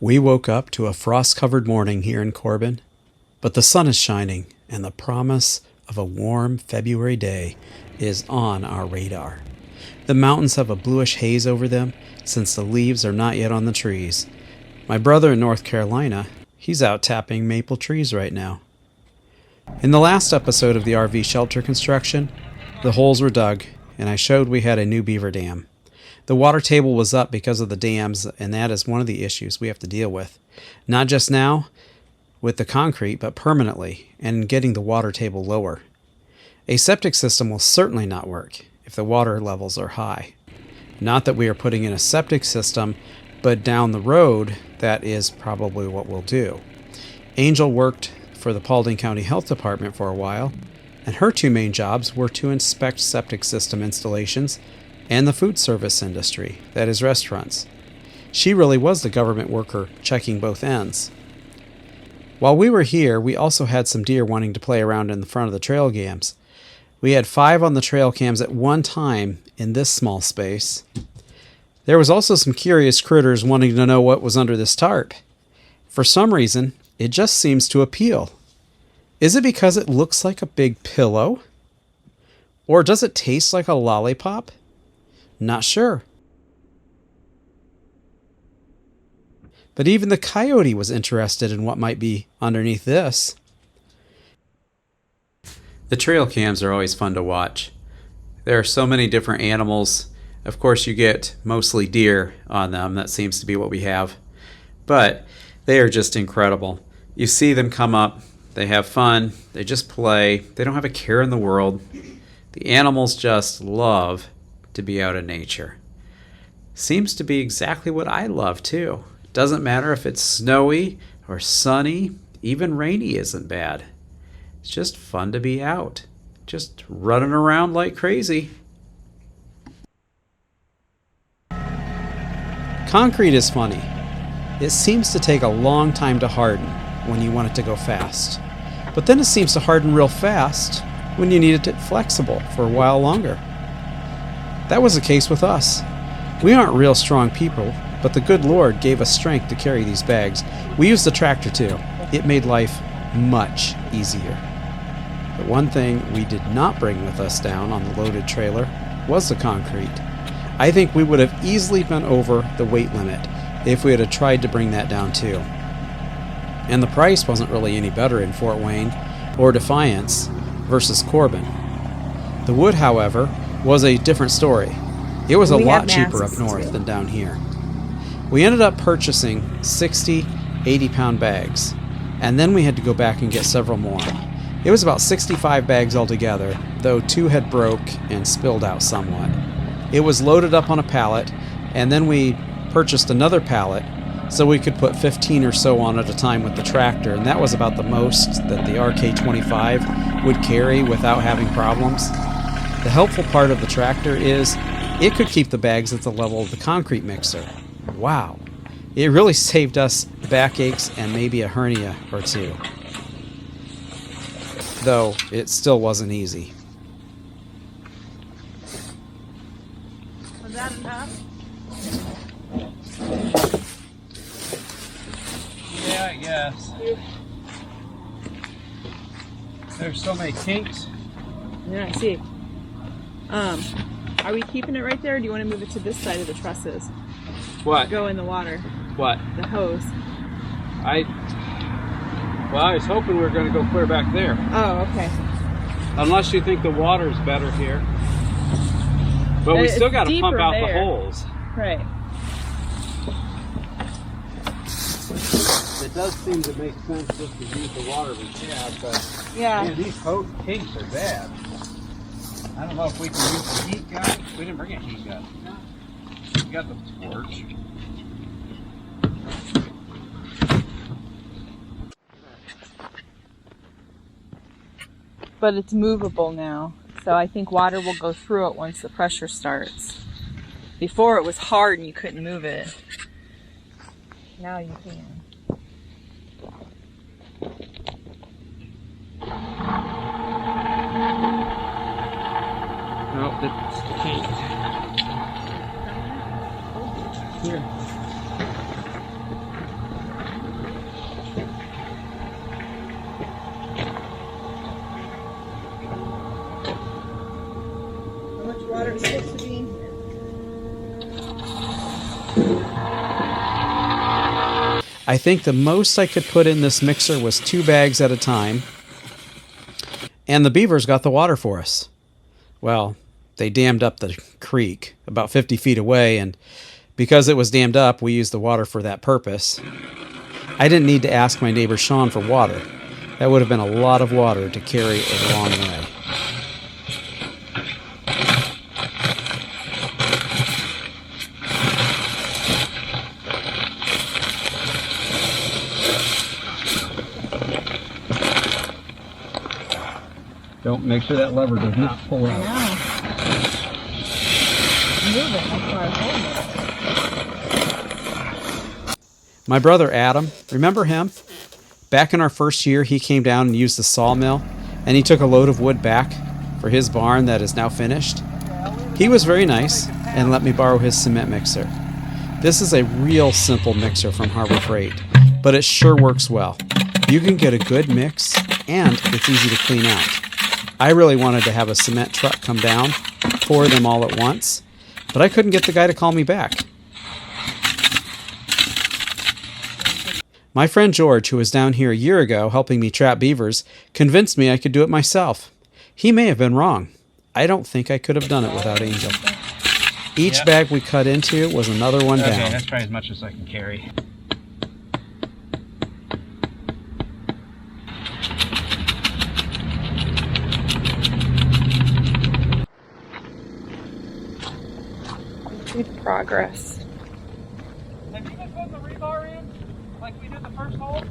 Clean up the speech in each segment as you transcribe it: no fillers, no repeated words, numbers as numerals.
We woke up to a frost-covered morning here in Corbin, but the sun is shining and the promise of a warm February day is on our radar. The mountains have a bluish haze over them since the leaves are not yet on the trees. My brother in North Carolina, he's out tapping maple trees right now. In the last episode of the RV shelter construction, the holes were dug and I showed we had a new beaver dam. The water table was up because of the dams, and that is one of the issues we have to deal with. Not just now with the concrete, but permanently, and getting the water table lower. A septic system will certainly not work if the water levels are high. Not that we are putting in a septic system, but down the road, that is probably what we'll do. Angel worked for the Paulding County Health Department for a while, and her two main jobs were to inspect septic system installations and the food service industry, that is restaurants. She really was the government worker checking both ends. While we were here, we also had some deer wanting to play around in the front of the trail cams. We had 5 on the trail cams at one time in this small space. There was also some curious critters wanting to know what was under this tarp. For some reason, it just seems to appeal. Is it because it looks like a big pillow? Or does it taste like a lollipop? Not sure. But even the coyote was interested in what might be underneath this. The trail cams are always fun to watch. There are so many different animals. Of course, you get mostly deer on them. That seems to be what we have. But they are just incredible. You see them come up. They have fun. They just play. They don't have a care in the world. The animals just love to be out in nature. Seems to be exactly what I love too. Doesn't matter if it's snowy or sunny, even rainy isn't bad. It's just fun to be out, just running around like crazy. Concrete is funny. It seems to take a long time to harden when you want it to go fast. But then it seems to harden real fast when you need it flexible for a while longer. That was the case with us. We aren't real strong people, but the good Lord gave us strength to carry these bags. We used the tractor too. It made life much easier. But one thing we did not bring with us down on the loaded trailer was the concrete. I think we would have easily been over the weight limit if we had tried to bring that down too. And the price wasn't really any better in Fort Wayne or Defiance versus Corbin. The wood, however, was a different story. It was a lot cheaper up north than down here. We ended up purchasing 60 80-pound bags, and then we had to go back and get several more. It was about 65 bags altogether, though 2 had broke and spilled out somewhat. It was loaded up on a pallet, and then we purchased another pallet so we could put 15 or so on at a time with the tractor, and that was about the most that the RK25 would carry without having problems. The helpful part of the tractor is it could keep the bags at the level of the concrete mixer. Wow. It really saved us backaches and maybe a hernia or two. Though it still wasn't easy. Was that enough? Yeah, I guess. There's so many kinks. Yeah, I see. Are we keeping it right there, or do you want to move it to this side of the trusses? What? Go in the water. What? The hose. I was hoping we were going to go clear back there. Oh, okay. Unless you think the water's better here. But we still got to pump out the holes. Right. It does seem to make sense just to use the water we have, but yeah, man, these kinks are bad. I don't know if we can use the heat gun. We didn't bring a heat gun. We got the torch. but it's movable now, so I think water will go through it once the pressure starts. Before it was hard and you couldn't move it. Now you can. No, it's kinked. Here. I think the most I could put in this mixer was 2 bags at a time, and the beavers got the water for us. Well, they dammed up the creek about 50 feet away, and because it was dammed up, we used the water for that purpose. I didn't need to ask my neighbor Sean for water. That would have been a lot of water to carry a long way. Don't make sure that lever does not pull out. My brother Adam, remember him? Back in our first year, he came down and used the sawmill, and he took a load of wood back for his barn that is now finished. He was very nice and let me borrow his cement mixer. This is a real simple mixer from Harbor Freight, but it sure works well. You can get a good mix, and it's easy to clean out. I really wanted to have a cement truck come down, pour them all at once, but I couldn't get the guy to call me back. My friend George, who was down here a year ago helping me trap beavers, convinced me I could do it myself. He may have been wrong. I don't think I could have done it without Angel. Each bag we cut into was another one down. Okay, that's probably as much as I can carry. Good progress. Have you been putting the rebar in like we did the first hole?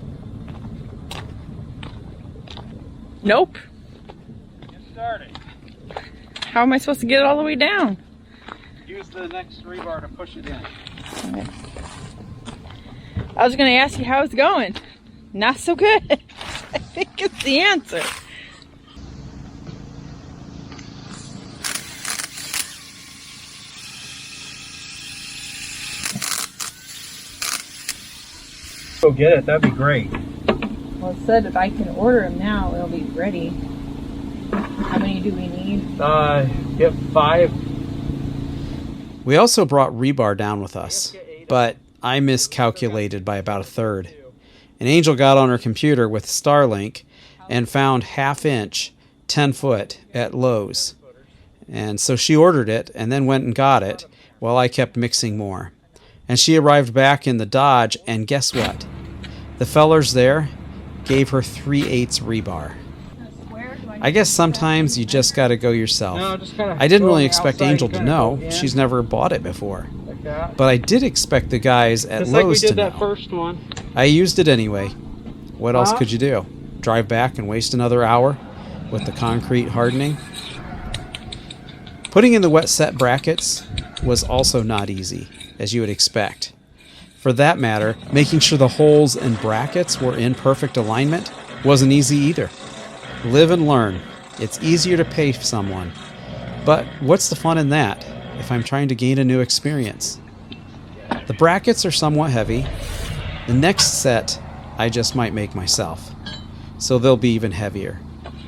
Nope. Get started. How am I supposed to get it all the way down? Use the next rebar to push it in. Okay. I was going to ask you how it's going. Not so good. I think it's the answer. Go get it, that'd be great. Well, it said if I can order them now, it'll be ready. How many do we need? Get 5. We also brought rebar down with us, but I miscalculated by about a third. And Angel got on her computer with Starlink and found 1/2 inch, 10 foot at Lowe's. And so she ordered it and then went and got it while I kept mixing more. And she arrived back in the Dodge, and guess what? The fellers there gave her 3/8 rebar. I guess sometimes you just gotta go yourself. No, just kinda I didn't go on really the expect outside, Angel to kinda know. go in. She's never bought it before. Like that. But I did expect the guys at Just like we Lowe's to did that know. first one. I used it anyway. What else Uh-huh. could you do? Drive back and waste another hour with the concrete hardening? Putting in the wet set brackets was also not easy, as you would expect. For that matter, making sure the holes and brackets were in perfect alignment wasn't easy either. Live and learn. It's easier to pay someone. But what's the fun in that if I'm trying to gain a new experience? The brackets are somewhat heavy. The next set I just might make myself, so they'll be even heavier.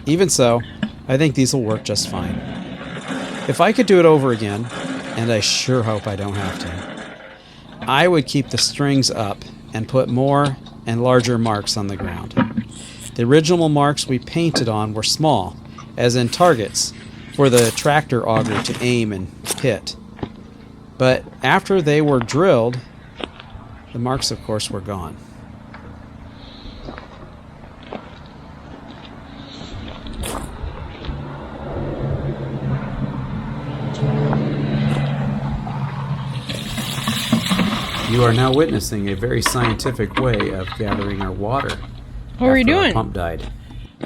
Even so, I think these will work just fine. If I could do it over again, and I sure hope I don't have to, I would keep the strings up and put more and larger marks on the ground. The original marks we painted on were small, as in targets, for the tractor auger to aim and hit. But after they were drilled, the marks, of course, were gone. You are now witnessing a very scientific way of gathering our water. What were you after our doing? pump died.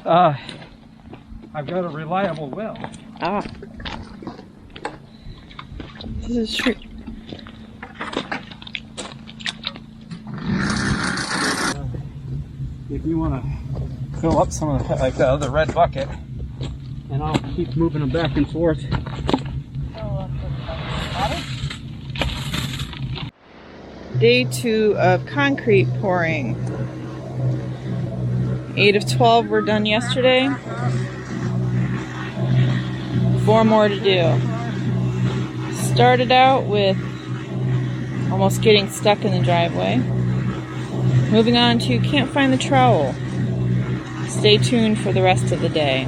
I've got a reliable well. Ah. This is true. If you want to fill up some of the, like the other red bucket, and I'll keep moving them back and forth. Day 2 of concrete pouring. 8 of 12 were done yesterday. 4 more to do. Started out with almost getting stuck in the driveway. Moving on to can't find the trowel. Stay tuned for the rest of the day.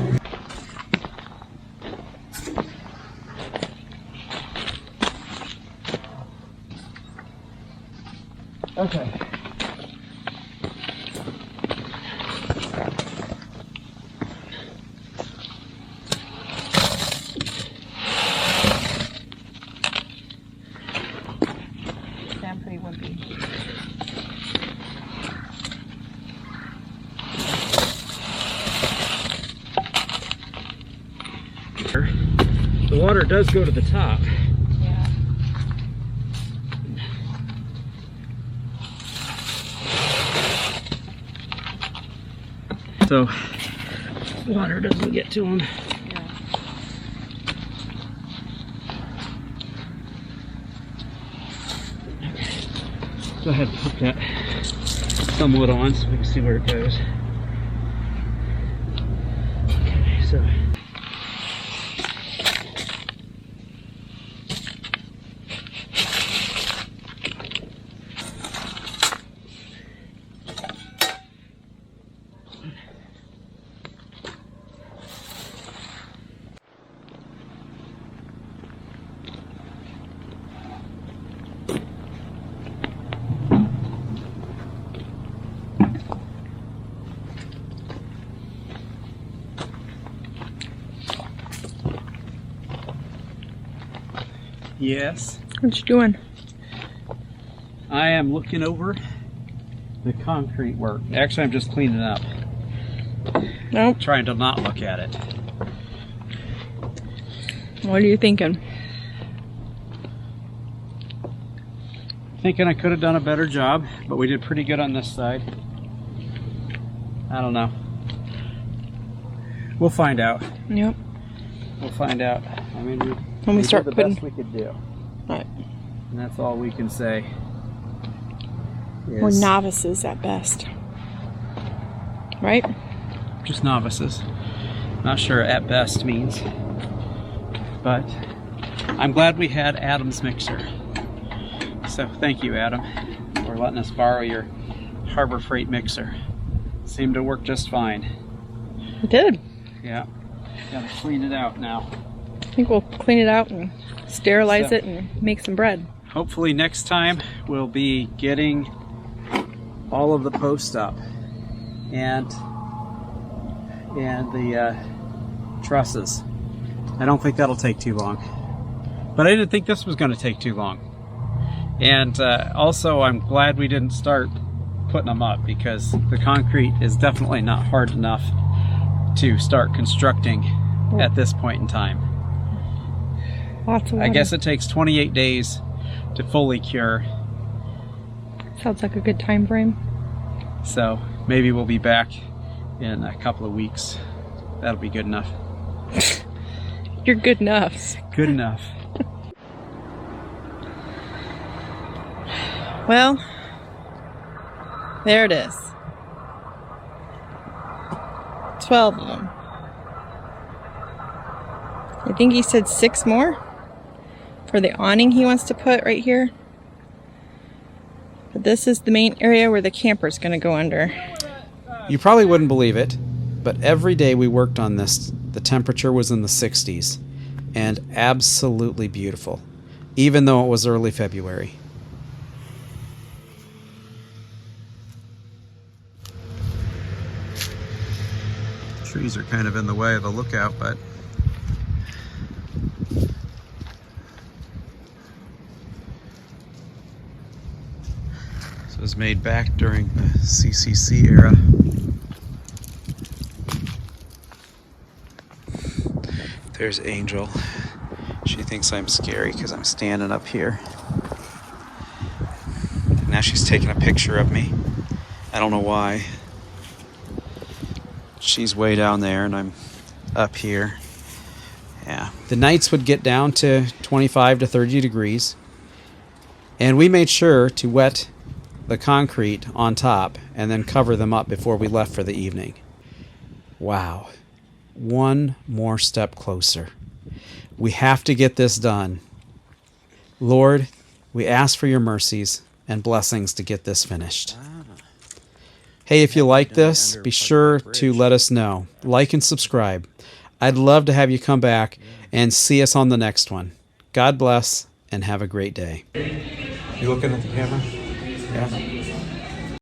Okay. I'm pretty wimpy. The water does go to the top. Yeah. So water doesn't get to them. Yeah. Go ahead and put that somewhat on so we can see where it goes. Okay, so yes, What you doing? I am looking over the concrete work. Actually, I'm just cleaning up. Nope. Trying to not look at it. What are you thinking? Thinking I could have done a better job, but we did pretty good on this side. I don't know. We'll find out. Yep. We'll find out. I mean, When we start did the putting. best we could do, Right. and that's all we can say. We're is novices at best. Right? just novices. Not sure at best means, but I'm glad we had Adam's mixer. So thank you, Adam, for letting us borrow your Harbor Freight mixer. Seemed to work just fine. We did. Yeah, gotta clean it out now. I think we'll clean it out and sterilize So- it and make some bread. Hopefully next time we'll be getting all of the posts up and the trusses. I don't think that'll take too long, but I didn't think this was going to take too long. And also, I'm glad we didn't start putting them up, because the concrete is definitely not hard enough to start constructing at this point in time. Lots of water. I guess it takes 28 days to fully cure, Sounds like a good time frame. so maybe we'll be back in a couple of weeks. That'll be good enough. You're good enough. Good enough. Well, there it is. 12 of them. I think he said 6 more for the awning he wants to put right here. But this is the main area where the camper's going to go under. You probably wouldn't believe it, but every day we worked on this, the temperature was in the 60s, and absolutely beautiful, even though it was early February. Trees are kind of in the way of the lookout, but this was made back during the CCC era. There's Angel. She thinks I'm scary because I'm standing up here. Now she's taking a picture of me. I don't know why. She's way down there and I'm up here. Yeah. The nights would get down to 25 to 30 degrees. And we made sure to wet the concrete on top and then cover them up before we left for the evening. Wow. One more step closer. We have to get this done. Lord, we ask for your mercies and blessings to get this finished. Hey, if you like this, be sure to let us know. Like and subscribe. I'd love to have you come back and see us on the next one. God bless and have a great day. You looking at the camera? Yeah.